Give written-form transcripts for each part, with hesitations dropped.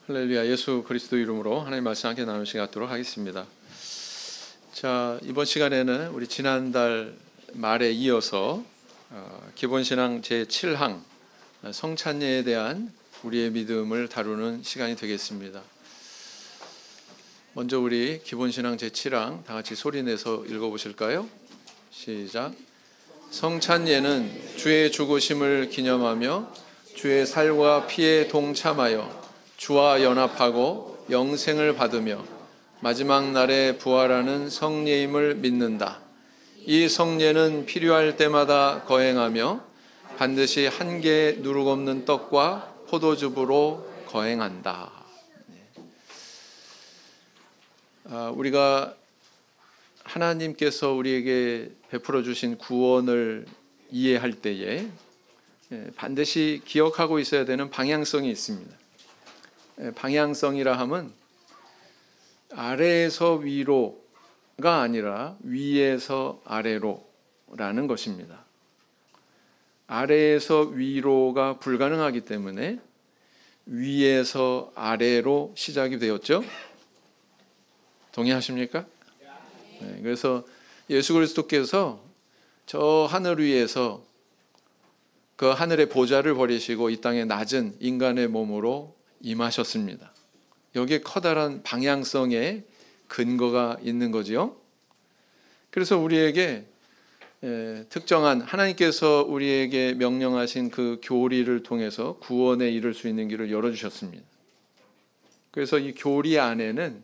할렐루야. 예수 그리스도 이름으로 하나님 말씀 함께 나누는 시간 갖도록 하겠습니다. 자, 이번 시간에는 우리 지난달 말에 이어서 기본신앙 제7항 성찬례에 대한 우리의 믿음을 다루는 시간이 되겠습니다. 먼저 우리 기본신앙 제7항 다 같이 소리내서 읽어보실까요? 시작. 성찬례는 주의 죽으심을 기념하며 주의 살과 피에 동참하여 주와 연합하고 영생을 받으며 마지막 날에 부활하는 성례임을 믿는다. 이 성례는 필요할 때마다 거행하며 반드시 한 개의 누룩 없는 떡과 포도즙으로 거행한다. 우리가 하나님께서 우리에게 베풀어 주신 구원을 이해할 때에 반드시 기억하고 있어야 되는 방향성이 있습니다. 방향성이라 함은 아래에서 위로가 아니라 위에서 아래로라는 것입니다. 아래에서 위로가 불가능하기 때문에 위에서 아래로 시작이 되었죠. 동의하십니까? 네, 그래서 예수 그리스도께서 저 하늘 위에서 그 하늘의 보좌를 버리시고 이 땅의 낮은 인간의 몸으로 임하셨습니다. 여기에 커다란 방향성의 근거가 있는 거지요. 그래서 우리에게 특정한 하나님께서 우리에게 명령하신 그 교리를 통해서 구원에 이를 수 있는 길을 열어주셨습니다. 그래서 이 교리 안에는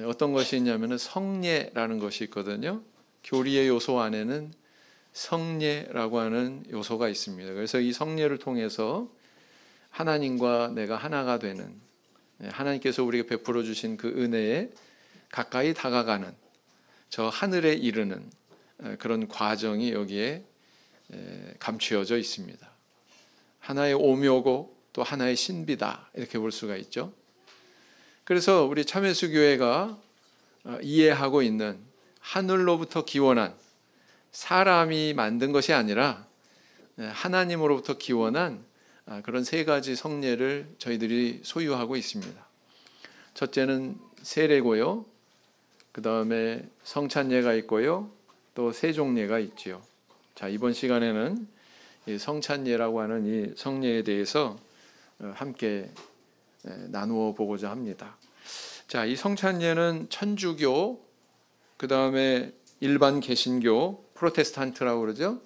어떤 것이 있냐면 성례라는 것이 있거든요. 교리의 요소 안에는 성례라고 하는 요소가 있습니다. 그래서 이 성례를 통해서 하나님과 내가 하나가 되는, 하나님께서 우리에게 베풀어 주신 그 은혜에 가까이 다가가는, 저 하늘에 이르는 그런 과정이 여기에 감추어져 있습니다. 하나의 오묘고 또 하나의 신비다, 이렇게 볼 수가 있죠. 그래서 우리 참회수 교회가 이해하고 있는 하늘로부터 기원한, 사람이 만든 것이 아니라 하나님으로부터 기원한 그런 세 가지 성례를 저희들이 소유하고 있습니다. 첫째는 세례고요. 그 다음에 성찬례가 있고요. 또 세종례가 있지요. 자, 이번 시간에는 이 성찬례라고 하는 이 성례에 대해서 함께 나누어 보고자 합니다. 자, 이 성찬례는 천주교, 그 다음에 일반 개신교, 프로테스탄트라고 그러죠.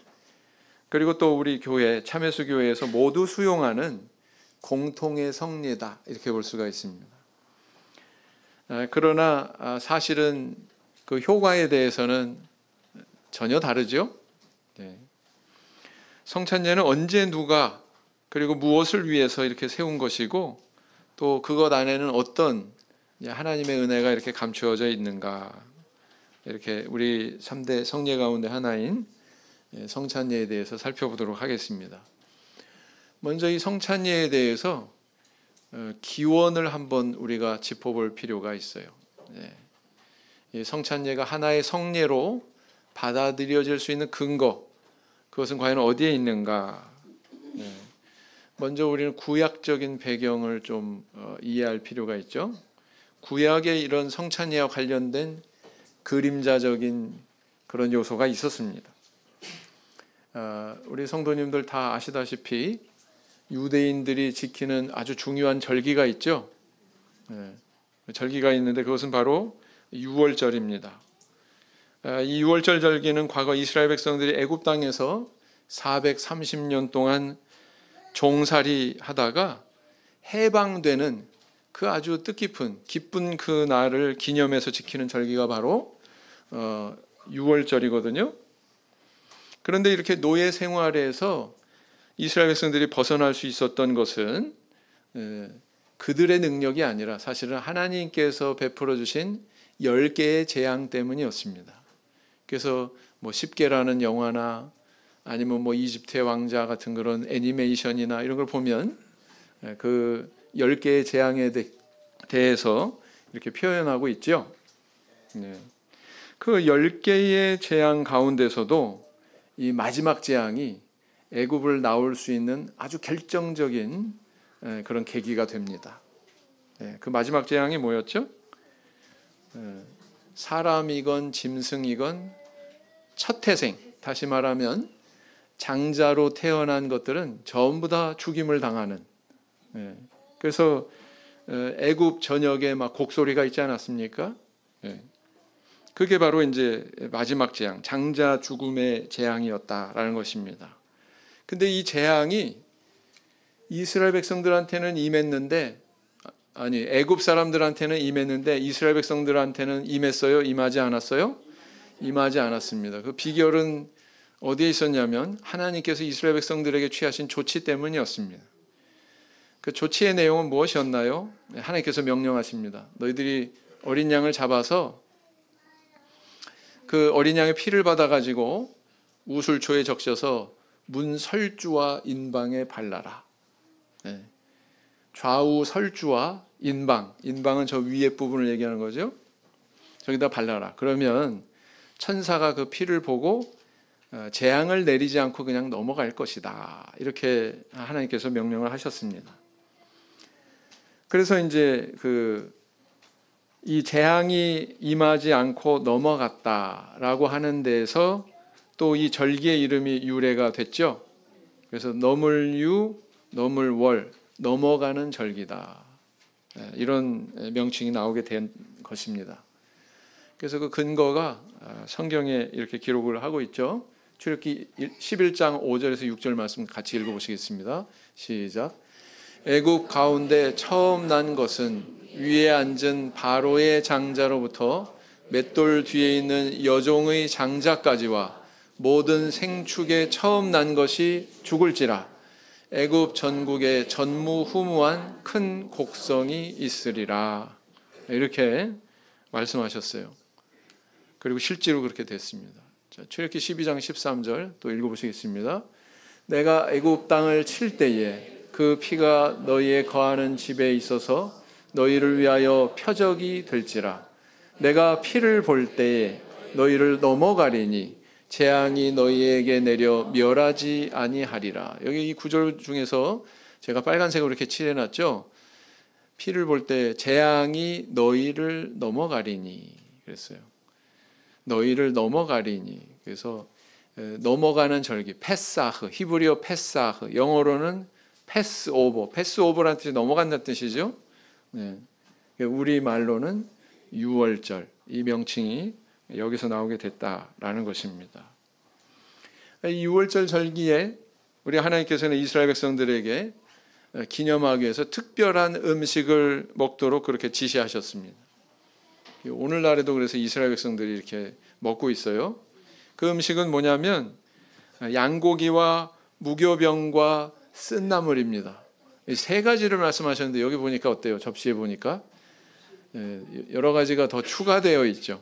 그리고 또 우리 교회, 참회수 교회에서 모두 수용하는 공통의 성례다, 이렇게 볼 수가 있습니다. 그러나 사실은 그 효과에 대해서는 전혀 다르죠. 성찬례는 언제 누가 그리고 무엇을 위해서 이렇게 세운 것이고 또 그것 안에는 어떤 하나님의 은혜가 이렇게 감추어져 있는가, 이렇게 우리 3대 성례 가운데 하나인 성찬례에 대해서 살펴보도록 하겠습니다. 먼저 이 성찬례에 대해서 기원을 한번 우리가 짚어볼 필요가 있어요. 이 성찬례가 하나의 성례로 받아들여질 수 있는 근거, 그것은 과연 어디에 있는가? 먼저 우리는 구약적인 배경을 좀 이해할 필요가 있죠. 구약의 이런 성찬례와 관련된 그림자적인 그런 요소가 있었습니다. 우리 성도님들 다 아시다시피 유대인들이 지키는 아주 중요한 절기가 있죠. 절기가 있는데 그것은 바로 유월절입니다. 이 유월절 절기는 과거 이스라엘 백성들이 애굽 땅에서 430년 동안 종살이 하다가 해방되는 그 아주 뜻깊은 기쁜 그 날을 기념해서 지키는 절기가 바로 유월절이거든요. 그런데 이렇게 노예 생활에서 이스라엘 백성들이 벗어날 수 있었던 것은 그들의 능력이 아니라 사실은 하나님께서 베풀어 주신 10개의 재앙 때문이었습니다. 그래서 뭐 10개라는 영화나 아니면 뭐 이집트의 왕자 같은 그런 애니메이션이나 이런 걸 보면 그 10개의 재앙에 대해서 이렇게 표현하고 있죠. 그 10개의 재앙 가운데서도 이 마지막 재앙이 애굽을 나올 수 있는 아주 결정적인 그런 계기가 됩니다. 그 마지막 재앙이 뭐였죠? 사람이건 짐승이건 첫 태생, 다시 말하면 장자로 태어난 것들은 전부 다 죽임을 당하는. 그래서 애굽 전역에 막 곡소리가 있지 않았습니까? 그게 바로 이제 마지막 재앙, 장자 죽음의 재앙이었다라는 것입니다. 근데 이 재앙이 이스라엘 백성들한테는 임했는데, 아니 애굽 사람들한테는 임했는데 이스라엘 백성들한테는 임했어요? 임하지 않았어요? 임하지 않았습니다. 그 비결은 어디에 있었냐면 하나님께서 이스라엘 백성들에게 취하신 조치 때문이었습니다. 그 조치의 내용은 무엇이었나요? 하나님께서 명령하십니다. 너희들이 어린 양을 잡아서 그 어린 양의 피를 받아가지고 우슬초에 적셔서 문 설주와 인방에 발라라. 좌우 설주와 인방은 저 위에 부분을 얘기하는 거죠. 저기다 발라라. 그러면 천사가 그 피를 보고 재앙을 내리지 않고 그냥 넘어갈 것이다. 이렇게 하나님께서 명령을 하셨습니다. 그래서 이제 이 재앙이 임하지 않고 넘어갔다라고 하는 데에서 또 이 절기의 이름이 유래가 됐죠. 그래서 너물유, 너물월, 넘어가는 절기다. 이런 명칭이 나오게 된 것입니다. 그래서 그 근거가 성경에 이렇게 기록을 하고 있죠. 출애굽기 11장 5절에서 6절 말씀 같이 읽어보시겠습니다. 시작. 애굽 가운데 처음 난 것은 위에 앉은 바로의 장자로부터 맷돌 뒤에 있는 여종의 장자까지와 모든 생축에 처음 난 것이 죽을지라. 애굽 전국에 전무후무한 큰 곡성이 있으리라. 이렇게 말씀하셨어요. 그리고 실제로 그렇게 됐습니다. 자, 출애굽기 12장 13절 또 읽어보시겠습니다. 내가 애굽 땅을 칠 때에 그 피가 너희의 거하는 집에 있어서 너희를 위하여 표적이 될지라. 내가 피를 볼 때에 너희를 넘어가리니 재앙이 너희에게 내려 멸하지 아니하리라. 여기 이 구절 중에서 제가 빨간색으로 이렇게 칠해놨죠. 피를 볼 때 재앙이 너희를 넘어가리니 그랬어요. 너희를 넘어가리니. 그래서 넘어가는 절기 페사흐, 히브리어 페사흐, 영어로는 패스오버. 패스오버라는 뜻이 넘어간다는 뜻이죠. 우리 말로는 유월절, 이 명칭이 여기서 나오게 됐다라는 것입니다. 이 유월절 절기에 우리 하나님께서는 이스라엘 백성들에게 기념하기 위해서 특별한 음식을 먹도록 그렇게 지시하셨습니다. 오늘날에도 그래서 이스라엘 백성들이 이렇게 먹고 있어요. 그 음식은 뭐냐면 양고기와 무교병과 쓴나물입니다. 이 세 가지를 말씀하셨는데 여기 보니까 어때요? 접시에 보니까 여러 가지가 더 추가되어 있죠.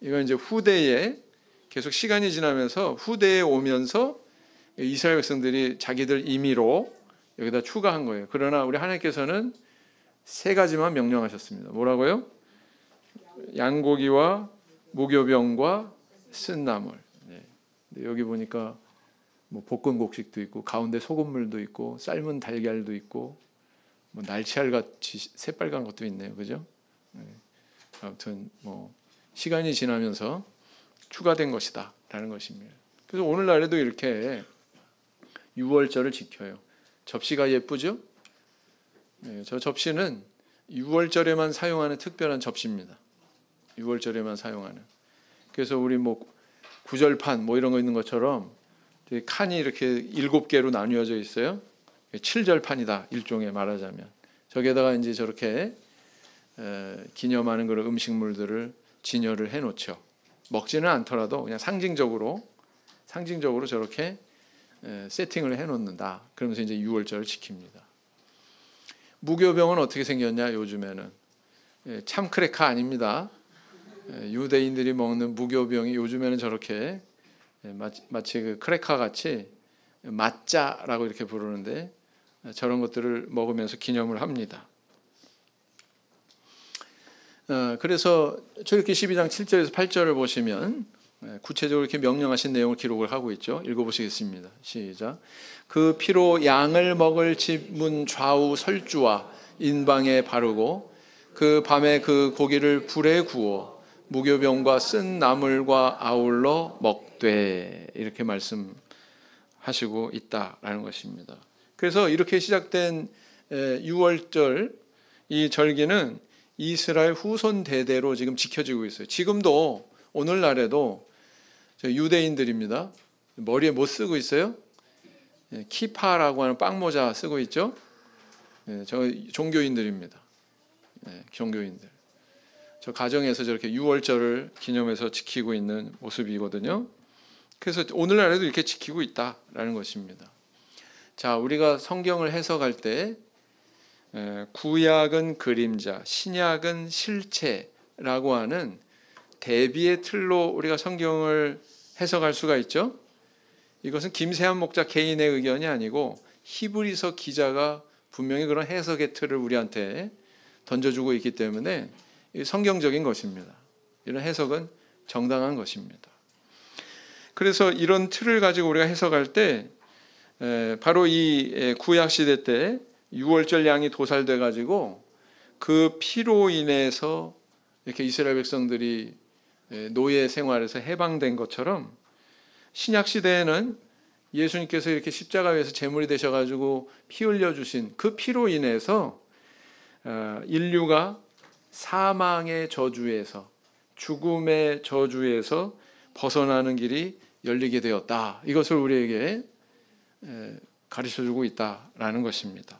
이건 이제 후대에 계속 시간이 지나면서 후대에 오면서 이스라엘 백성들이 자기들 임의로 여기다 추가한 거예요. 그러나 우리 하나님께서는 세 가지만 명령하셨습니다. 뭐라고요? 양고기와 무교병과 쓴나물. 여기 보니까 뭐 볶은 곡식도 있고 가운데 소금물도 있고 삶은 달걀도 있고 뭐 날치알 같이 새빨간 것도 있네요. 그죠? 아무튼 뭐 시간이 지나면서 추가된 것이다라는 것입니다. 그래서 오늘날에도 이렇게 유월절을 지켜요. 접시가 예쁘죠? 저 접시는 유월절에만 사용하는 특별한 접시입니다. 유월절에만 사용하는. 그래서 우리 뭐 구절판 뭐 이런 거 있는 것처럼 칸이 이렇게 7개로 나뉘어져 있어요. 7절판이다 일종의 말하자면. 저기에다가 이제 저렇게 기념하는 그런 음식물들을 진열을 해놓죠. 먹지는 않더라도 그냥 상징적으로 저렇게 세팅을 해놓는다. 그러면서 이제 유월절을 지킵니다. 무교병은 어떻게 생겼냐? 요즘에는 참크래커 아닙니다. 유대인들이 먹는 무교병이 요즘에는 저렇게 마치 그 크래커 같이 맛자라고 이렇게 부르는데 저런 것들을 먹으면서 기념을 합니다. 그래서 출애굽기 12장 7절에서 8절을 보시면 구체적으로 이렇게 명령하신 내용을 기록을 하고 있죠. 읽어보시겠습니다. 시작. 그 피로 양을 먹을 집 문 좌우 설주와 인방에 바르고 그 밤에 그 고기를 불에 구워 무교병과 쓴 나물과 아울러 먹되 이렇게 말씀하시고 있다라는 것입니다. 그래서 이렇게 시작된 6월절 이 절기는 이스라엘 후손 대대로 지금 지켜지고 있어요. 지금도 오늘날에도 유대인들입니다. 머리에 뭐 쓰고 있어요? 키파라고 하는 빵모자 쓰고 있죠. 저 종교인들입니다. 종교인들. 저 가정에서 저렇게 6월절을 기념해서 지키고 있는 모습이거든요. 그래서 오늘날에도 이렇게 지키고 있다라는 것입니다. 자, 우리가 성경을 해석할 때 구약은 그림자, 신약은 실체라고 하는 대비의 틀로 우리가 성경을 해석할 수가 있죠. 이것은 김세한 목자 개인의 의견이 아니고 히브리서 기자가 분명히 그런 해석의 틀을 우리한테 던져주고 있기 때문에 성경적인 것입니다. 이런 해석은 정당한 것입니다. 그래서 이런 틀을 가지고 우리가 해석할 때 바로 이 구약 시대 때 6월절 양이 도살돼 가지고 그 피로 인해서 이렇게 이스라엘 백성들이 노예 생활에서 해방된 것처럼 신약 시대에는 예수님께서 이렇게 십자가 위에서 제물이 되셔가지고 피 흘려주신 그 피로 인해서 인류가 사망의 저주에서 죽음의 저주에서 벗어나는 길이 열리게 되었다. 이것을 우리에게 가르쳐주고 있다라는 것입니다.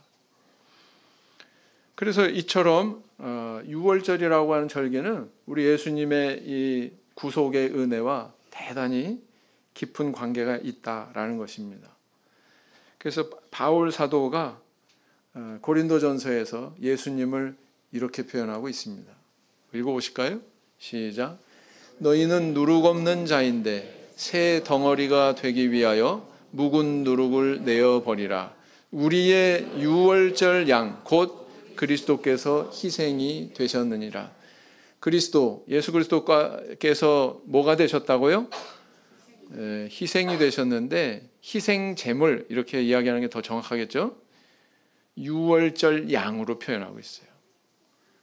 그래서 이처럼 6월절이라고 하는 절기는 우리 예수님의 이 구속의 은혜와 대단히 깊은 관계가 있다라는 것입니다. 그래서 바울 사도가 고린도전서에서 예수님을 이렇게 표현하고 있습니다. 읽어보실까요? 시작. 너희는 누룩 없는 자인데 새 덩어리가 되기 위하여 묵은 누룩을 내어버리라. 우리의 6월절 양 곧 그리스도께서 희생이 되셨느니라. 그리스도, 예수 그리스도께서 뭐가 되셨다고요? 희생이 되셨는데 희생 제물 이렇게 이야기하는 게 더 정확하겠죠? 6월절 양으로 표현하고 있어요.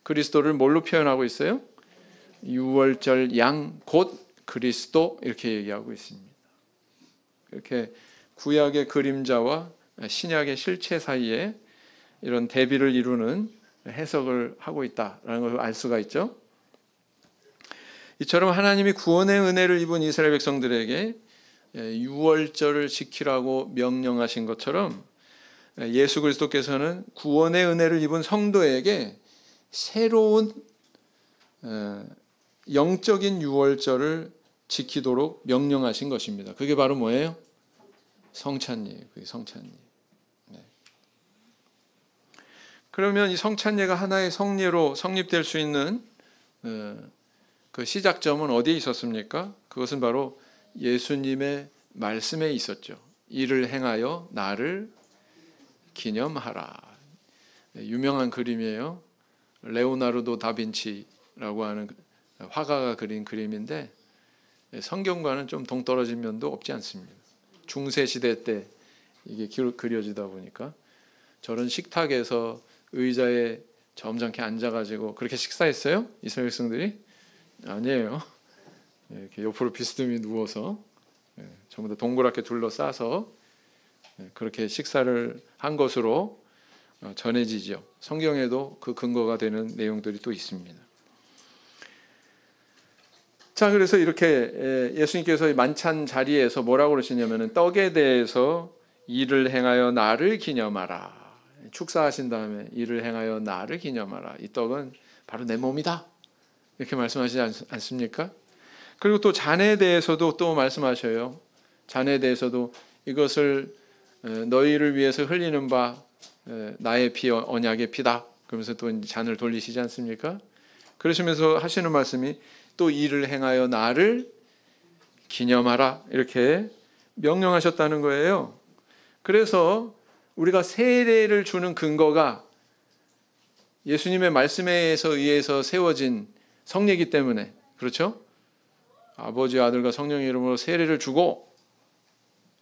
그리스도를 뭘로 표현하고 있어요? 6월절 양 곧 그리스도 이렇게 얘기하고 있습니다. 이렇게 구약의 그림자와 신약의 실체 사이에 이런 대비를 이루는 해석을 하고 있다라는 걸 알 수가 있죠. 이처럼 하나님이 구원의 은혜를 입은 이스라엘 백성들에게 6월절을 지키라고 명령하신 것처럼 예수 그리스도께서는 구원의 은혜를 입은 성도에게 새로운 영적인 6월절을 지키도록 명령하신 것입니다. 그게 바로 뭐예요? 성찬예예요. 그게 성찬예. 네. 그러면 이 성찬예가 하나의 성례로 성립될 수 있는 그 시작점은 어디에 있었습니까? 그것은 바로 예수님의 말씀에 있었죠. 이를 행하여 나를 기념하라. 유명한 그림이에요. 레오나르도 다빈치라고 하는 화가가 그린 그림인데 성경과는 좀 동떨어진 면도 없지 않습니다. 중세 시대 때 이게 그려지다 보니까 저런 식탁에서 의자에 점잖게 앉아가지고 그렇게 식사했어요? 이스라엘 백성들이? 아니에요. 이렇게 옆으로 비스듬히 누워서 전부 다 동그랗게 둘러싸서 그렇게 식사를 한 것으로 전해지죠. 성경에도 그 근거가 되는 내용들이 또 있습니다. 자, 그래서 이렇게 예수님께서 만찬 자리에서 뭐라고 그러시냐면은 떡에 대해서 이를 행하여 나를 기념하라. 축사하신 다음에 이를 행하여 나를 기념하라. 이 떡은 바로 내 몸이다. 이렇게 말씀하시지 않습니까? 그리고 또 잔에 대해서도 또 말씀하셔요. 잔에 대해서도 이것을 너희를 위해서 흘리는 바 나의 피 언약의 피다. 그러면서 또 잔을 돌리시지 않습니까? 그러시면서 하시는 말씀이 또 이를 행하여 나를 기념하라. 이렇게 명령하셨다는 거예요. 그래서 우리가 세례를 주는 근거가 예수님의 말씀에 의해서 세워진 성례이기 때문에 그렇죠? 아버지, 아들과 성령의 이름으로 세례를 주고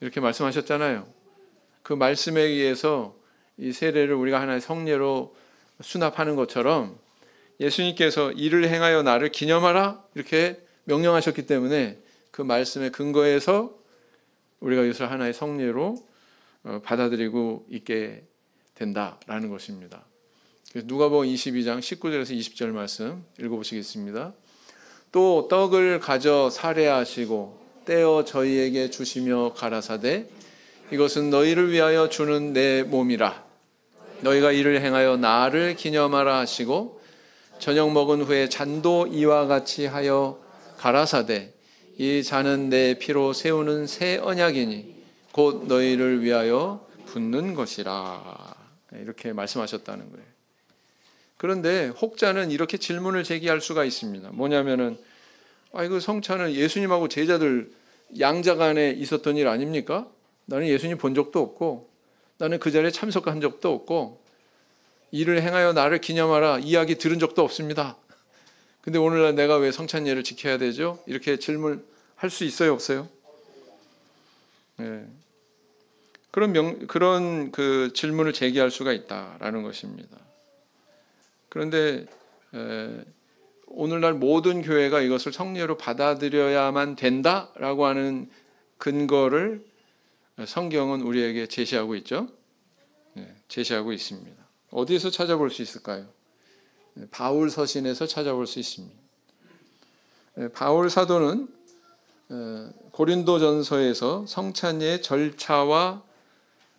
이렇게 말씀하셨잖아요. 그 말씀에 의해서 이 세례를 우리가 하나의 성례로 수납하는 것처럼 예수님께서 이를 행하여 나를 기념하라 이렇게 명령하셨기 때문에 그 말씀의 근거에서 우리가 이것을 하나의 성례로 받아들이고 있게 된다라는 것입니다. 누가복음 22장 19절에서 20절 말씀 읽어보시겠습니다. 또 떡을 가져 살해하시고 떼어 저희에게 주시며 가라사대 이것은 너희를 위하여 주는 내 몸이라. 너희가 이를 행하여 나를 기념하라 하시고 저녁 먹은 후에 잔도 이와 같이 하여 가라사대 이 잔은 내 피로 세우는 새 언약이니 곧 너희를 위하여 붓는 것이라. 이렇게 말씀하셨다는 거예요. 그런데 혹자는 이렇게 질문을 제기할 수가 있습니다. 뭐냐면은 이거 성찬은 예수님하고 제자들 양자간에 있었던 일 아닙니까? 나는 예수님 본 적도 없고 나는 그 자리에 참석한 적도 없고 이를 행하여 나를 기념하라 이야기 들은 적도 없습니다. 근데 오늘날 내가 왜 성찬예를 지켜야 되죠? 이렇게 질문할 수 있어요, 없어요? 네. 그런 그 질문을 제기할 수가 있다라는 것입니다. 그런데 오늘날 모든 교회가 이것을 성례로 받아들여야만 된다라고 하는 근거를 성경은 우리에게 제시하고 있죠. 제시하고 있습니다. 어디에서 찾아볼 수 있을까요? 바울 서신에서 찾아볼 수 있습니다. 바울 사도는 고린도전서에서 성찬예의 절차와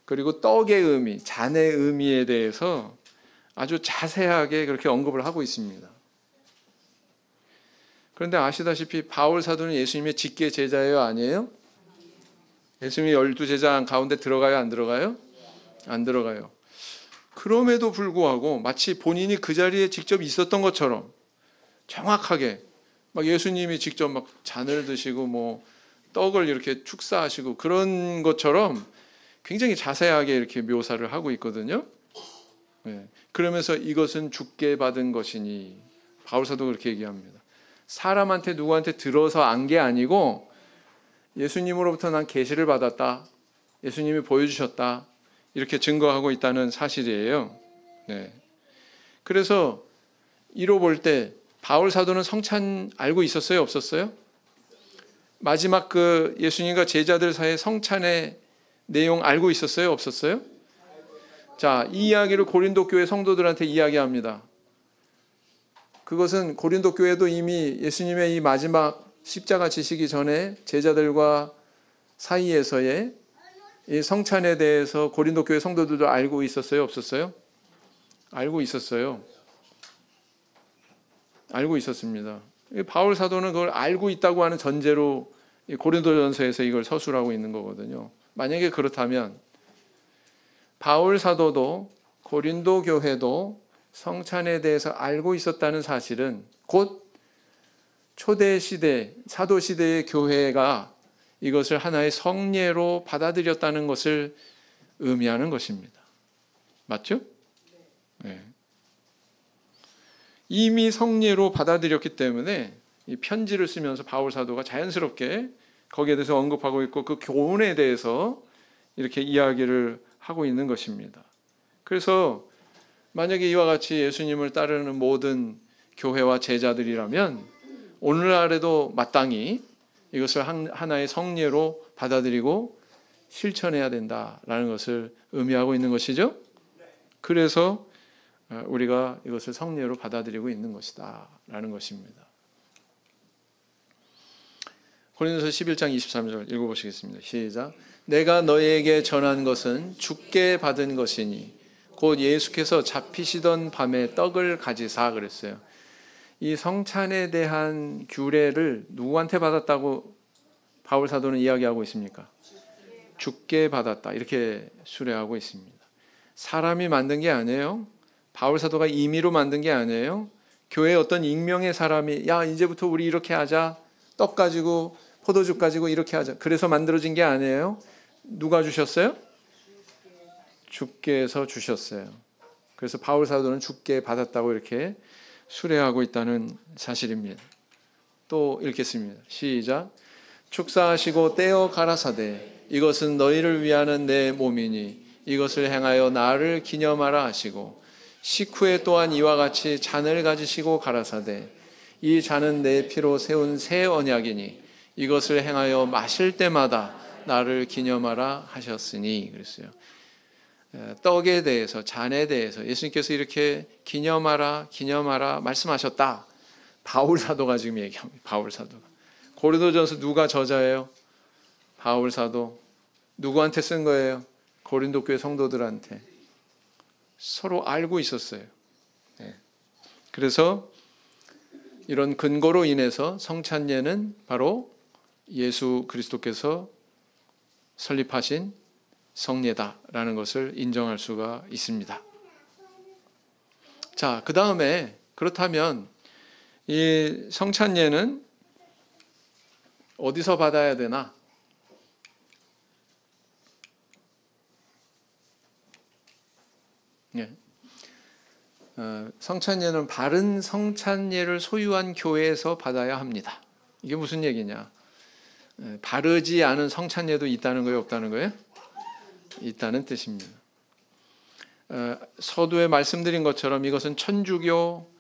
그리고 떡의 의미, 잔의 의미에 대해서 아주 자세하게 그렇게 언급을 하고 있습니다. 그런데 아시다시피 바울 사도는 예수님의 직계 제자예요, 아니에요? 예수님이 12제자 가운데 들어가요, 안 들어가요? 안 들어가요. 그럼에도 불구하고 마치 본인이 그 자리에 직접 있었던 것처럼 정확하게 막 예수님이 직접 막 잔을 드시고 뭐 떡을 이렇게 축사하시고 그런 것처럼 굉장히 자세하게 이렇게 묘사를 하고 있거든요. 그러면서 이것은 주께 받은 것이니 바울 사도가 그렇게 얘기합니다. 사람한테 누구한테 들어서 안 게 아니고 예수님으로부터 난 계시를 받았다. 예수님이 보여주셨다. 이렇게 증거하고 있다는 사실이에요. 그래서 이로 볼 때 바울 사도는 성찬 알고 있었어요? 없었어요? 마지막 그 예수님과 제자들 사이의 성찬의 내용 알고 있었어요? 없었어요? 자, 이 이야기를 고린도 교회 성도들한테 이야기합니다. 그것은 고린도 교회도 이미 예수님의 이 마지막 십자가 지시기 전에 제자들과 사이에서의 이 성찬에 대해서 고린도 교회 성도들도 알고 있었어요? 없었어요? 알고 있었어요. 알고 있었습니다. 바울 사도는 그걸 알고 있다고 하는 전제로 고린도전서에서 이걸 서술하고 있는 거거든요. 만약에 그렇다면 바울 사도도 고린도 교회도 성찬에 대해서 알고 있었다는 사실은 곧 초대 시대, 사도 시대의 교회가 이것을 하나의 성례로 받아들였다는 것을 의미하는 것입니다. 맞죠? 네. 이미 성례로 받아들였기 때문에 이 편지를 쓰면서 바울 사도가 자연스럽게 거기에 대해서 언급하고 있고 그 교훈에 대해서 이렇게 이야기를 하고 있는 것입니다. 그래서 만약에 이와 같이 예수님을 따르는 모든 교회와 제자들이라면 오늘날에도 마땅히 이것을 하나의 성례로 받아들이고 실천해야 된다라는 것을 의미하고 있는 것이죠. 그래서 우리가 이것을 성례로 받아들이고 있는 것이다 라는 것입니다. 고린도서 11장 23절 읽어보시겠습니다. 시작. 내가 너희에게 전한 것은 주께 받은 것이니 곧 예수께서 잡히시던 밤에 떡을 가지사 그랬어요. 이 성찬에 대한 규례를 누구한테 받았다고 바울 사도는 이야기하고 있습니까? 주께 받았다 이렇게 수레하고 있습니다. 사람이 만든 게 아니에요. 바울 사도가 임의로 만든 게 아니에요. 교회 어떤 익명의 사람이 야 이제부터 우리 이렇게 하자. 떡 가지고 포도주 가지고 이렇게 하자. 그래서 만들어진 게 아니에요. 누가 주셨어요? 주께서 주셨어요. 그래서 바울 사도는 주께 받았다고 이렇게 수레하고 있다는 사실입니다. 또 읽겠습니다. 시작. 축사하시고 떼어 가라사대 이것은 너희를 위하는 내 몸이니 이것을 행하여 나를 기념하라 하시고 식후에 또한 이와 같이 잔을 가지시고 가라사대 이 잔은 내 피로 세운 새 언약이니 이것을 행하여 마실 때마다 나를 기념하라 하셨으니 그랬어요. 떡에 대해서 잔에 대해서 예수님께서 이렇게 기념하라 말씀하셨다. 바울 사도가 지금 얘기합니다. 바울 사도가 고린도전서 누가 저자예요? 바울 사도. 누구한테 쓴 거예요? 고린도 교회 성도들한테. 서로 알고 있었어요. 그래서 이런 근거로 인해서 성찬례는 바로 예수 그리스도께서 설립하신 성례다라는 것을 인정할 수가 있습니다. 자, 그 다음에 그렇다면 이 성찬례는 어디서 받아야 되나? 성찬례는 바른 성찬례를 소유한 교회에서 받아야 합니다. 이게 무슨 얘기냐? 바르지 않은 성찬례도 있다는 거예요, 없다는 거예요? 있다는 뜻입니다. 서두에 말씀드린 것처럼 이것은 천주교,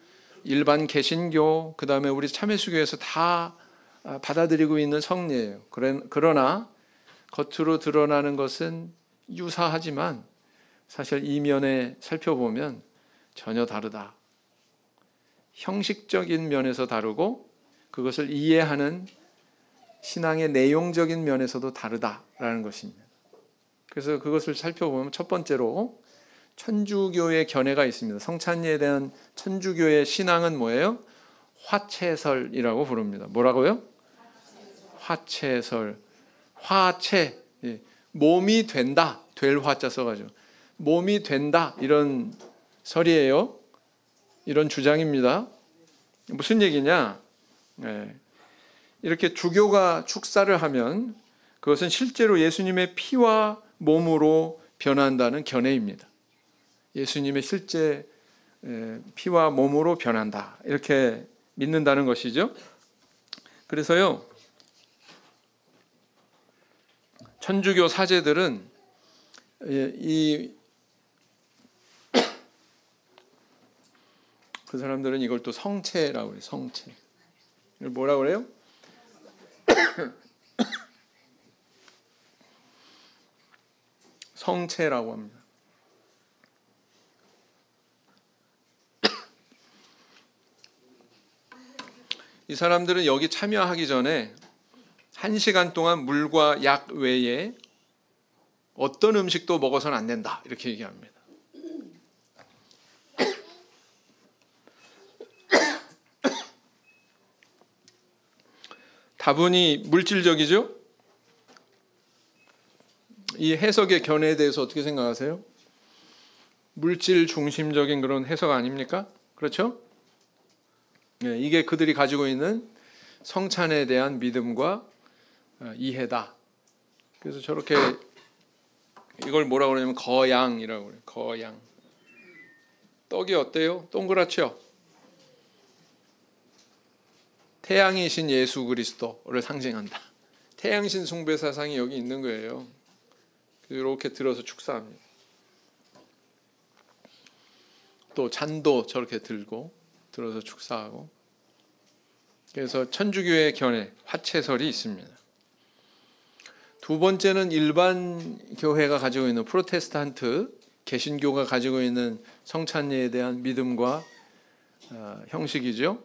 일반 개신교, 그 다음에 우리 참회수교에서 다 받아들이고 있는 성례예요. 그러나 겉으로 드러나는 것은 유사하지만 사실 이면에 살펴보면 전혀 다르다. 형식적인 면에서 다르고 그것을 이해하는 신앙의 내용적인 면에서도 다르다라는 것입니다. 그래서 그것을 살펴보면 첫 번째로 천주교의 견해가 있습니다. 성찬례에 대한 천주교의 신앙은 뭐예요? 화채설이라고 부릅니다. 뭐라고요? 화채설. 화채. 몸이 된다. 될 화자 써가지고. 몸이 된다. 이런 설이에요. 이런 주장입니다. 무슨 얘기냐? 이렇게 주교가 축사를 하면 그것은 실제로 예수님의 피와 몸으로 변한다는 견해입니다. 예수님의 실제 피와 몸으로 변한다. 이렇게 믿는다는 것이죠. 그래서요, 천주교 사제들은 그 사람들은 이걸 또 성체라고 해요. 성체. 이걸 뭐라고 그래요? 성체라고 합니다. 이 사람들은 여기 참여하기 전에 1시간 동안 물과 약 외에 어떤 음식도 먹어서는 안 된다. 이렇게 얘기합니다. 다분히 물질적이죠? 이 해석의 견해에 대해서 어떻게 생각하세요? 물질 중심적인 그런 해석 아닙니까? 그렇죠? 이게 그들이 가지고 있는 성찬에 대한 믿음과 이해다. 그래서 저렇게 이걸 뭐라고 그러냐면 거양이라고 그래요. 거양. 떡이 어때요? 동그랗죠? 태양이신 예수 그리스도를 상징한다. 태양신 숭배 사상이 여기 있는 거예요. 이렇게 들어서 축사합니다. 또 잔도 저렇게 들고 들어서 축사하고. 그래서 천주교의 견해, 화채설이 있습니다. 두 번째는 일반 교회가 가지고 있는 프로테스탄트, 개신교가 가지고 있는 성찬례에 대한 믿음과 형식이죠.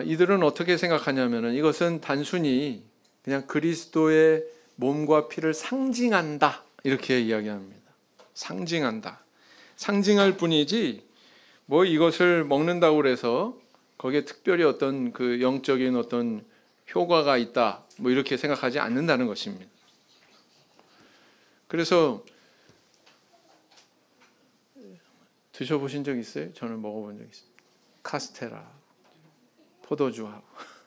이들은 어떻게 생각하냐면 이것은 단순히 그냥 그리스도의 몸과 피를 상징한다 이렇게 이야기합니다. 상징한다. 상징할 뿐이지 뭐 이것을 먹는다고 그래서 거기에 특별히 어떤 그 영적인 어떤 효과가 있다 뭐 이렇게 생각하지 않는다는 것입니다. 그래서 드셔보신 적 있어요? 저는 먹어본 적 있어요. 카스테라, 포도주하고.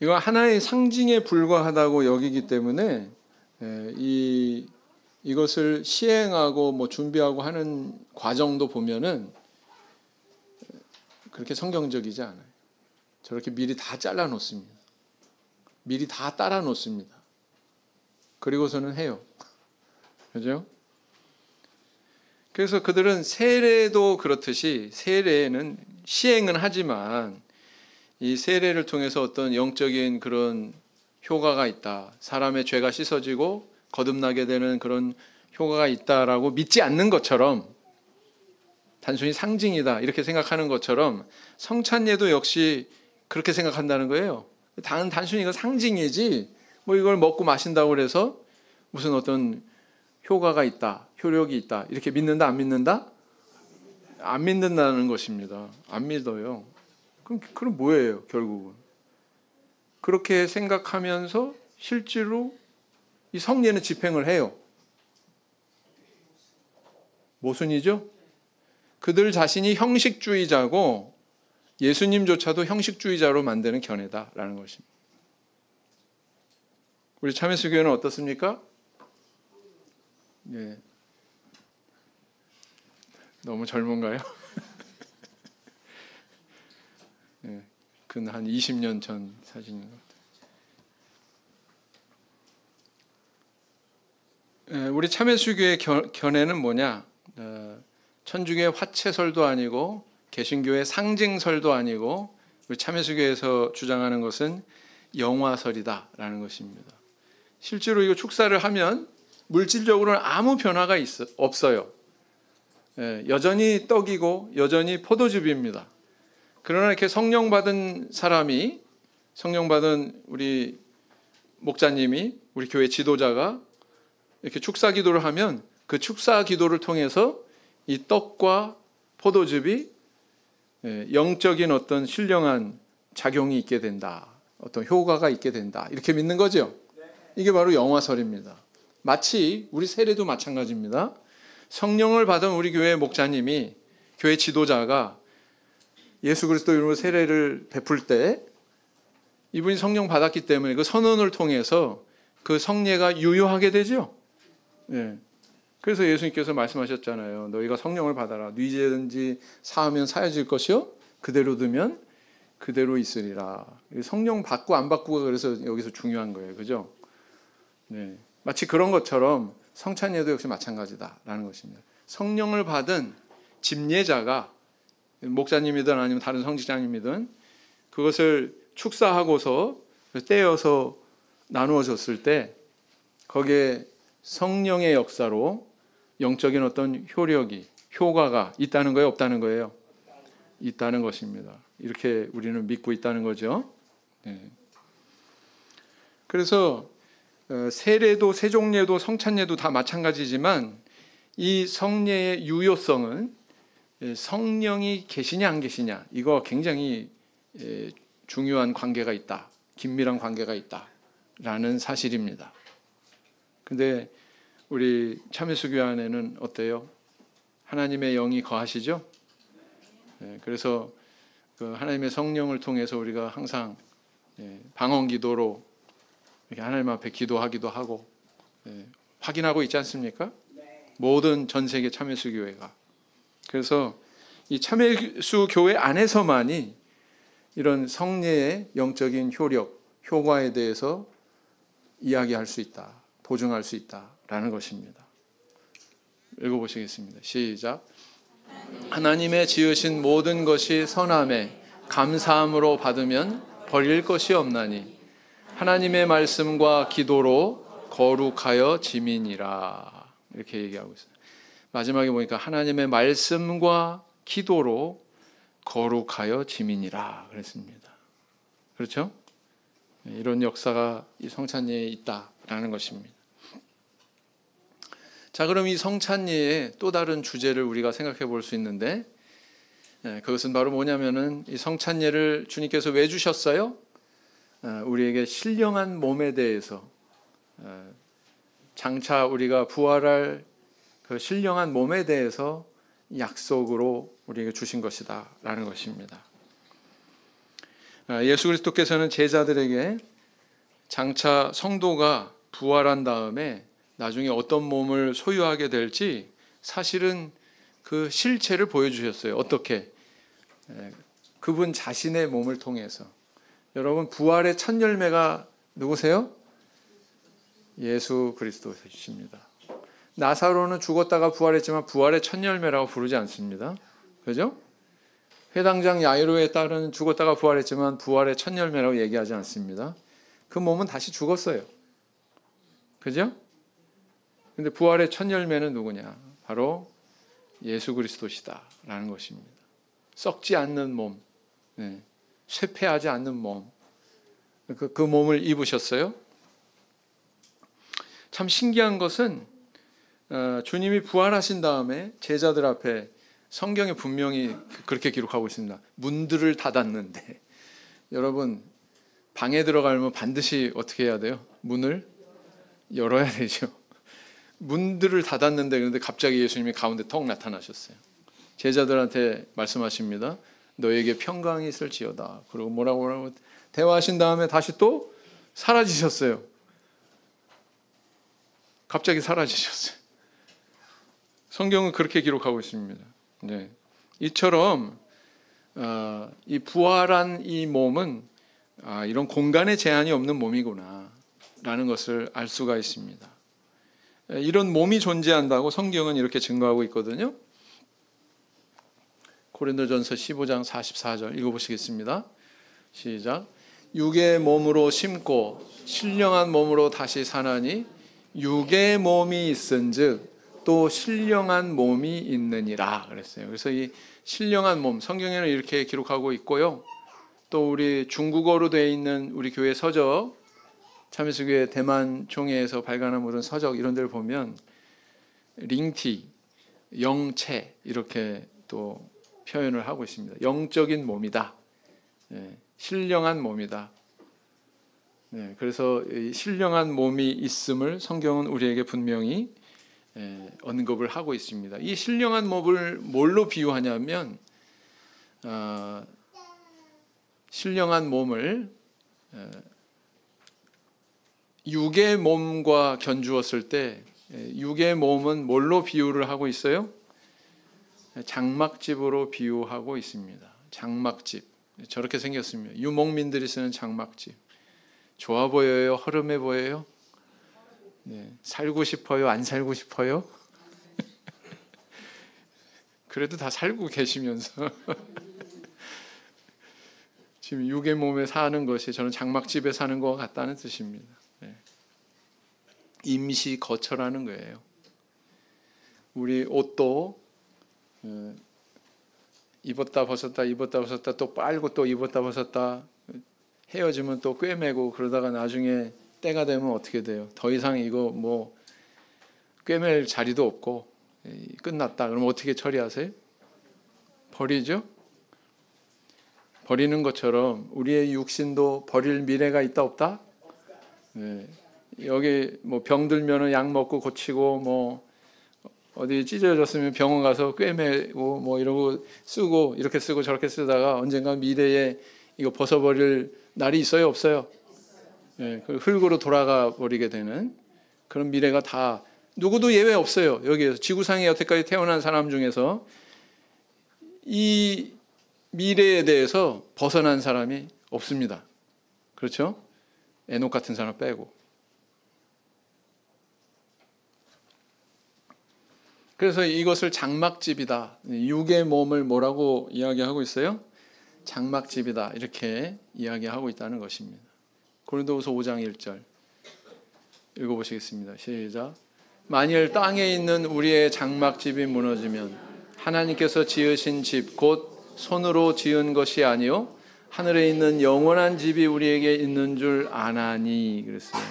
이거 하나의 상징에 불과하다고 여기기 때문에 이것을 시행하고 뭐 준비하고 하는 과정도 보면은 그렇게 성경적이지 않아요. 저렇게 미리 다 잘라 놓습니다. 미리 다 따라 놓습니다. 그리고서는 해요. 그죠? 그래서 그들은 세례도 그렇듯이 세례는 시행은 하지만 이 세례를 통해서 어떤 영적인 그런 효과가 있다. 사람의 죄가 씻어지고 거듭나게 되는 그런 효과가 있다라고 믿지 않는 것처럼 단순히 상징이다 이렇게 생각하는 것처럼 성찬예도 역시 그렇게 생각한다는 거예요. 단순히 이거 상징이지 뭐 이걸 먹고 마신다고 해서 무슨 어떤 효과가 있다, 효력이 있다 이렇게 믿는다 안 믿는다? 안 믿는다는 것입니다. 안 믿어요. 그럼 뭐예요 결국은? 그렇게 생각하면서 실제로 이 성례는 집행을 해요. 모순이죠? 그들 자신이 형식주의자고 예수님조차도 형식주의자로 만드는 견해다라는 것입니다. 우리 참예수교회는 어떻습니까? 네. 너무 젊은가요? 네. 근 한 20년 전 사진인 것 같아요. 우리 참예수교회의 견해는 뭐냐? 천주교의 화채설도 아니고 개신교의 상징설도 아니고 우리 참예수교회에서 주장하는 것은 영화설이다라는 것입니다. 실제로 이거 축사를 하면 물질적으로는 아무 변화가 없어요. 여전히 떡이고 여전히 포도즙입니다. 그러나 이렇게 성령 받은 사람이, 성령 받은 우리 목사님이, 우리 교회 지도자가 이렇게 축사 기도를 하면 그 축사 기도를 통해서 이 떡과 포도즙이 영적인 어떤 신령한 작용이 있게 된다. 어떤 효과가 있게 된다. 이렇게 믿는 거죠. 이게 바로 영화설입니다. 마치 우리 세례도 마찬가지입니다. 성령을 받은 우리 교회 목사님이, 교회 지도자가 예수 그리스도 이름으로 세례를 베풀 때 이분이 성령 받았기 때문에 그 선언을 통해서 그 성례가 유효하게 되죠. 예. 그래서 예수님께서 말씀하셨잖아요. 너희가 성령을 받아라. 네 죄든지 사하면 사해질 것이요 그대로 두면 그대로 있으리라. 성령 받고 안 받고가 그래서 여기서 중요한 거예요. 그죠? 네. 마치 그런 것처럼 성찬예도 역시 마찬가지다라는 것입니다. 성령을 받은 집례자가 목사님이든 아니면 다른 성직자님이든 그것을 축사하고서 떼어서 나누어 줬을 때 거기에 성령의 역사로 영적인 어떤 효력이, 효과가 있다는 거예요, 없다는 거예요? 있다는 것입니다. 이렇게 우리는 믿고 있다는 거죠. 네. 그래서 세례도 세종례도 성찬례도 다 마찬가지지만 이 성례의 유효성은 성령이 계시냐 안 계시냐 이거 굉장히 중요한 관계가 있다. 긴밀한 관계가 있다라는 사실입니다. 근데 우리 참예수교회 안에는 어때요? 하나님의 영이 거하시죠? 그래서 그 하나님의 성령을 통해서 우리가 항상 방언 기도로 이렇게 하나님 앞에 기도하기도 하고 확인하고 있지 않습니까? 모든 전 세계 참예수교회가. 그래서 이 참예수교회 안에서만이 이런 성례의 영적인 효력, 효과에 대해서 이야기할 수 있다, 보증할 수 있다라는 것입니다. 읽어보시겠습니다. 시작. 하나님의 지으신 모든 것이 선함에 감사함으로 받으면 버릴 것이 없나니 하나님의 말씀과 기도로 거룩하여 지민이라. 이렇게 얘기하고 있어요. 마지막에 보니까 하나님의 말씀과 기도로 거룩하여 지민이라 그랬습니다. 그렇죠? 이런 역사가 이 성찬예에 있다라는 것입니다. 자, 그럼 이 성찬예의 또 다른 주제를 우리가 생각해 볼 수 있는데 그것은 바로 뭐냐면은 이 성찬예를 주님께서 왜 주셨어요? 우리에게 신령한 몸에 대해서 장차 우리가 부활할 그 신령한 몸에 대해서 약속으로 우리에게 주신 것이다 라는 것입니다. 예수 그리스도께서는 제자들에게 장차 성도가 부활한 다음에 나중에 어떤 몸을 소유하게 될지 사실은 그 실체를 보여주셨어요. 어떻게? 그분 자신의 몸을 통해서. 여러분 부활의 첫 열매가 누구세요? 예수 그리스도이십니다. 나사로는 죽었다가 부활했지만 부활의 첫 열매라고 부르지 않습니다. 그죠? 회당장 야이로에 따른 죽었다가 부활했지만 부활의 첫 열매라고 얘기하지 않습니다. 그 몸은 다시 죽었어요. 그죠? 근데 부활의 첫 열매는 누구냐? 바로 예수 그리스도시다라는 것입니다. 썩지 않는 몸, 쇠폐하지 않는 몸, 그 몸을 입으셨어요. 참 신기한 것은 주님이 부활하신 다음에 제자들 앞에 성경에 분명히 그렇게 기록하고 있습니다. 문들을 닫았는데, 여러분 방에 들어가려면 반드시 어떻게 해야 돼요? 문을 열어야 되죠. 문들을 닫았는데, 그런데 갑자기 예수님이 가운데 턱 나타나셨어요. 제자들한테 말씀하십니다. 너에게 평강이 있을지어다. 그리고 뭐라고 대화하신 다음에 다시 또 사라지셨어요. 갑자기 사라지셨어요. 성경은 그렇게 기록하고 있습니다. 네. 이처럼 이 부활한 이 몸은 이런 공간에 제한이 없는 몸이구나 라는 것을 알 수가 있습니다. 이런 몸이 존재한다고 성경은 이렇게 증거하고 있거든요. 고린도전서 15장 44절 읽어보시겠습니다. 시작. 육의 몸으로 심고 신령한 몸으로 다시 사나니 육의 몸이 있은즉 또 신령한 몸이 있느니라 그랬어요. 그래서 이 신령한 몸, 성경에는 이렇게 기록하고 있고요. 또 우리 중국어로 되어 있는 우리 교회 서적, 참여수교회 대만 총회에서 발간한 모든 서적 이런 데를 보면 링티, 영체 이렇게 또 표현을 하고 있습니다. 영적인 몸이다. 신령한 몸이다. 그래서 이 신령한 몸이 있음을 성경은 우리에게 분명히 언급을 하고 있습니다. 이 신령한 몸을 뭘로 비유하냐면 신령한 몸을 육의 몸과 견주었을 때 육의 몸은 뭘로 비유를 하고 있어요? 장막집으로 비유하고 있습니다. 장막집. 저렇게 생겼습니다. 유목민들이 쓰는 장막집. 좋아 보여요? 허름해 보여요? 살고 싶어요? 안 살고 싶어요? 그래도 다 살고 계시면서 지금 육의 몸에 사는 것이 저는 장막집에 사는 것 같다는 뜻입니다. 임시 거처라는 거예요. 우리 옷도 입었다 벗었다 입었다 벗었다 또 빨고 또 입었다 벗었다 헤어지면 또 꿰매고 그러다가 나중에 때가 되면 어떻게 돼요? 더 이상 이거 뭐 꿰맬 자리도 없고 끝났다. 그럼 어떻게 처리하세요? 버리죠? 버리는 것처럼 우리의 육신도 버릴 미래가 있다 없다? 여기 뭐 병들면은 약 먹고 고치고 뭐 어디 찢어졌으면 병원 가서 꿰매고 뭐 이러고 쓰고 이렇게 쓰고 저렇게 쓰다가 언젠가 미래에 이거 벗어버릴 날이 있어요 없어요? 흙으로 돌아가 버리게 되는 그런 미래가 다 누구도 예외 없어요. 여기에서 지구상에 여태까지 태어난 사람 중에서 이 미래에 대해서 벗어난 사람이 없습니다. 그렇죠? 에녹 같은 사람 빼고. 그래서 이것을 장막집이다. 육의 몸을 뭐라고 이야기하고 있어요? 장막집이다. 이렇게 이야기하고 있다는 것입니다. 고린도후서 5장 1절 읽어보시겠습니다. 시작. 만일 땅에 있는 우리의 장막집이 무너지면 하나님께서 지으신 집 곧 손으로 지은 것이 아니요 하늘에 있는 영원한 집이 우리에게 있는 줄 아나니 그랬어요.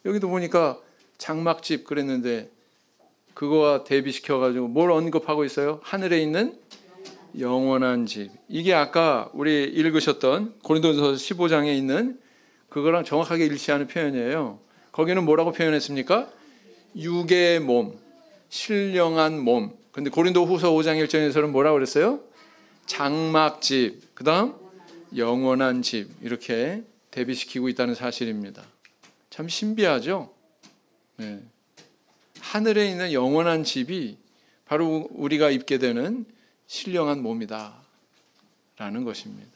여기도 보니까 장막집 그랬는데 그거와 대비시켜가지고 뭘 언급하고 있어요? 하늘에 있는 영원한 집. 이게 아까 우리 읽으셨던 고린도전서 15장에 있는 그거랑 정확하게 일치하는 표현이에요. 거기는 뭐라고 표현했습니까? 육의 몸, 신령한 몸. 근데 고린도후서 5장 1절에서는 뭐라고 그랬어요? 장막집, 그 다음 영원한 집. 이렇게 대비시키고 있다는 사실입니다. 참 신비하죠? 하늘에 있는 영원한 집이 바로 우리가 입게 되는 신령한 몸이다 라는 것입니다.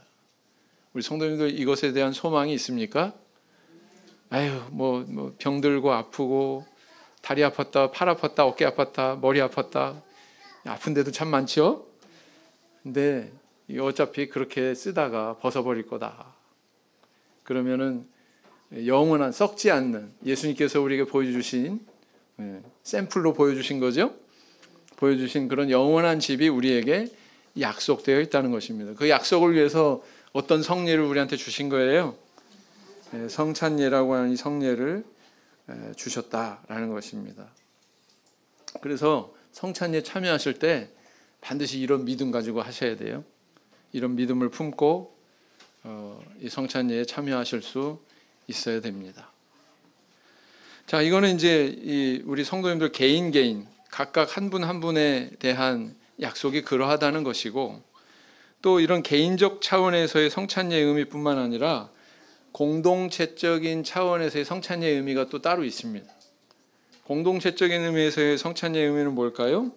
우리 성도님들 이것에 대한 소망이 있습니까? 아유 뭐 병들고 아프고 다리 아팠다, 팔 아팠다, 어깨 아팠다, 머리 아팠다, 아픈 데도 참 많죠. 근데 어차피 그렇게 쓰다가 벗어버릴 거다. 그러면은 영원한 썩지 않는 예수님께서 우리에게 보여주신 샘플로 보여주신 거죠. 보여주신 그런 영원한 집이 우리에게 약속되어 있다는 것입니다. 그 약속을 위해서 어떤 성례를 우리한테 주신 거예요. 성찬례라고 하는 이 성례를 주셨다라는 것입니다. 그래서 성찬례 참여하실 때 반드시 이런 믿음 가지고 하셔야 돼요. 이런 믿음을 품고 이 성찬례에 참여하실 수 있어야 됩니다. 자, 이거는 이제 우리 성도님들 개인 각각 한 분 한 분에 대한 약속이 그러하다는 것이고, 또 이런 개인적 차원에서의 성찬례의 의미뿐만 아니라 공동체적인 차원에서의 성찬례의 의미가 또 따로 있습니다. 공동체적인 의미에서의 성찬례의 의미는 뭘까요?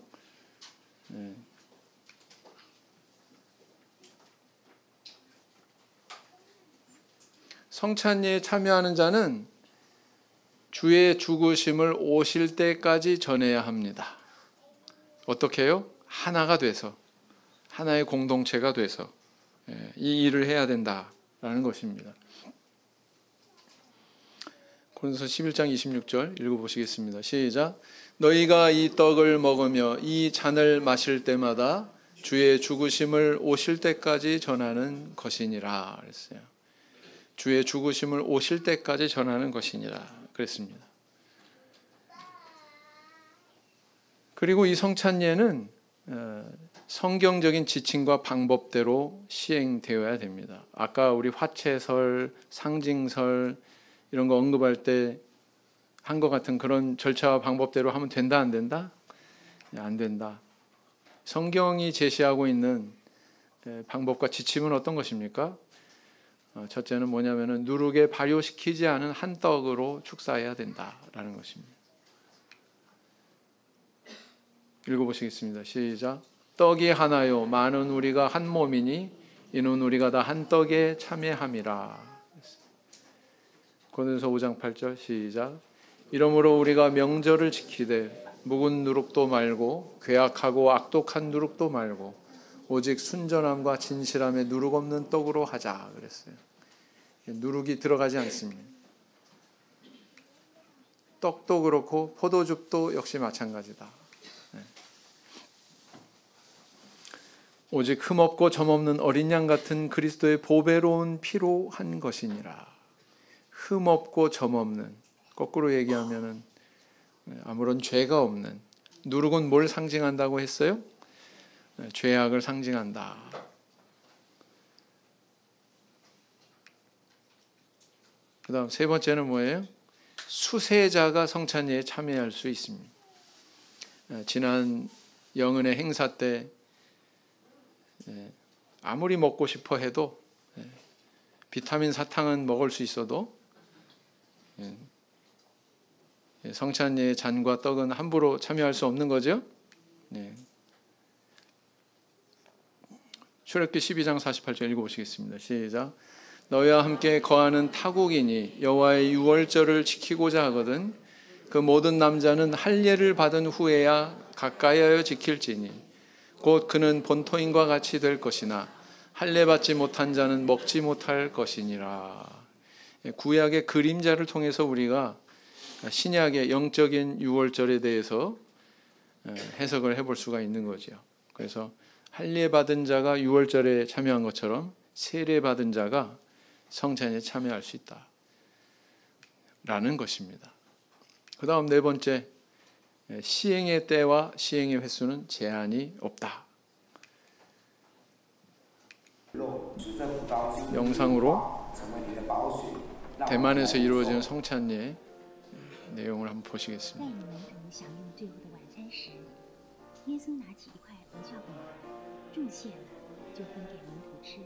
성찬례에 참여하는 자는 주의 죽으심을 오실 때까지 전해야 합니다. 어떻게 해요? 하나가 돼서, 하나의 공동체가 돼서 이 일을 해야 된다라는 것입니다. 고린도서 11장 26절 읽어보시겠습니다. 시작. 너희가 이 떡을 먹으며 이 잔을 마실 때마다 주의 죽으심을 오실 때까지 전하는 것이니라 그랬어요. 주의 죽으심을 오실 때까지 전하는 것이니라 그랬습니다. 그리고 이 성찬례는 성경적인 지침과 방법대로 시행되어야 됩니다. 아까 우리 화채설, 상징설 이런 거 언급할 때 한 것 같은 그런 절차와 방법대로 하면 된다 안 된다? 안 된다. 성경이 제시하고 있는 방법과 지침은 어떤 것입니까? 첫째는 뭐냐면은 누룩에 발효시키지 않은 한 떡으로 축사해야 된다라는 것입니다. 읽어보시겠습니다. 시작. 떡이 하나요 많은 우리가 한 몸이니 이는 우리가 다 한 떡에 참여함이라. 고린도서 5장 8절 시작. 이러므로 우리가 명절을 지키되 묵은 누룩도 말고 괴악하고 악독한 누룩도 말고 오직 순전함과 진실함에 누룩 없는 떡으로 하자 그랬어요. 누룩이 들어가지 않습니다. 떡도 그렇고 포도즙도 역시 마찬가지다. 오직 흠없고 점없는 어린 양 같은 그리스도의 보배로운 피로 한 것이니라. 흠없고 점없는, 거꾸로 얘기하면은 아무런 죄가 없는. 누룩은 뭘 상징한다고 했어요? 죄악을 상징한다. 그 다음 세 번째는 뭐예요? 수세자가 성찬례에 참여할 수 있습니다. 지난 영은의 행사 때 아무리 먹고 싶어 해도 비타민 사탕은 먹을 수 있어도 성찬례의 잔과 떡은 함부로 참여할 수 없는 거죠. 출애굽기 12장 48절 읽어보시겠습니다. 시작. 너희와 함께 거하는 타국인이 여호와의 유월절을 지키고자 하거든 그 모든 남자는 할례를 받은 후에야 가까이하여 지킬지니 곧 그는 본토인과 같이 될 것이나 할례 받지 못한 자는 먹지 못할 것이니라. 구약의 그림자를 통해서 우리가 신약의 영적인 유월절에 대해서 해석을 해볼 수가 있는 거죠. 그래서 할례 받은 자가 유월절에 참여한 것처럼 세례 받은 자가 성찬에 참여할 수 있다라는 것입니다. 그 다음 네 번째, 시행의 때와 시행의 횟수는 제한이 없다. 영상으로 대만에서 이루어지는 성찬례 내용을 한번 보시겠습니다. 耶稣拿起一块无酵饼，祝谢了，就分给门徒吃；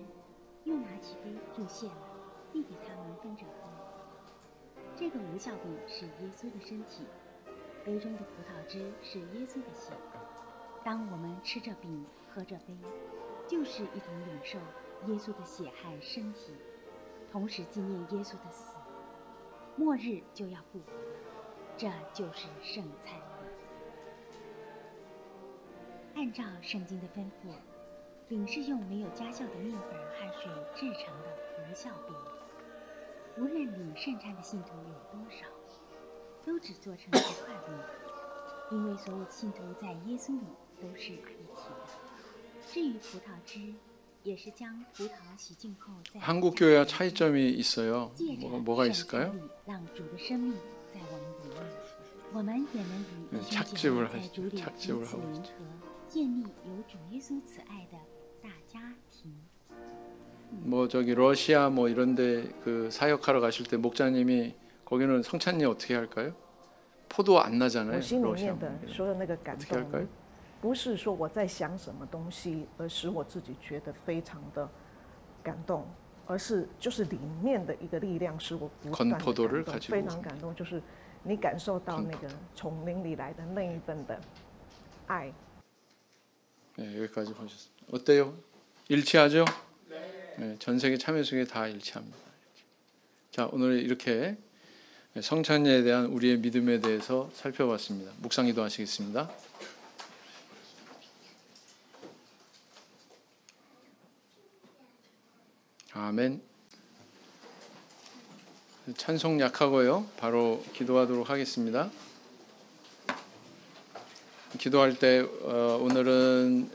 又拿起杯，祝谢了，递给他们分着喝。这个无酵饼是耶稣的身体，杯中的葡萄汁是耶稣的血。当我们吃着饼，喝着杯，就是一同领受耶稣的血汗身体，同时纪念耶稣的死。末日就要复活，这就是圣餐。按照圣经的吩咐，饼是用没有加酵的面粉和水制成的无酵饼。无论领圣餐的信徒有多少，都只做成一块饼，因为所有信徒在耶稣里都是一体的。至于葡萄汁，也是将葡萄洗净后再 한국 교회와 차이점이 있어요. 借着 뭐가 圣 있을까요? 餐里让主的生命在我们里面，我们也能与弟兄姐 착즙을 妹在主里彼 착즙을 此 하고 联 있죠. 合，建立有主耶稣慈爱的大家庭。 뭐 저기 러시아 뭐 이런데 그 사역하러 가실 때 목자님이 거기는 성찬리 어떻게 할까요? 포도 안 我 나잖아요. 心里 러시아 面的 뭐. 说的那个感 어떻게 动 할까요? ，不是说我在想什么东西，而使我自己觉得非常的感动，而是就是里面的一个力量使我不断的 건포도를 感动， 가지고 非常感动，就是你感受到那个从灵里来的那一份的爱。 네, 여기까지 보셨습니다. 어때요? 일치하죠? 네, 전 세계 참여수에 다 일치합니다. 자, 오늘 이렇게 성찬리에 대한 우리의 믿음에 대해서 살펴봤습니다. 묵상기도 하시겠습니다. 아멘. 찬송 약하고요. 바로 기도하도록 하겠습니다. 기도할 때 오늘은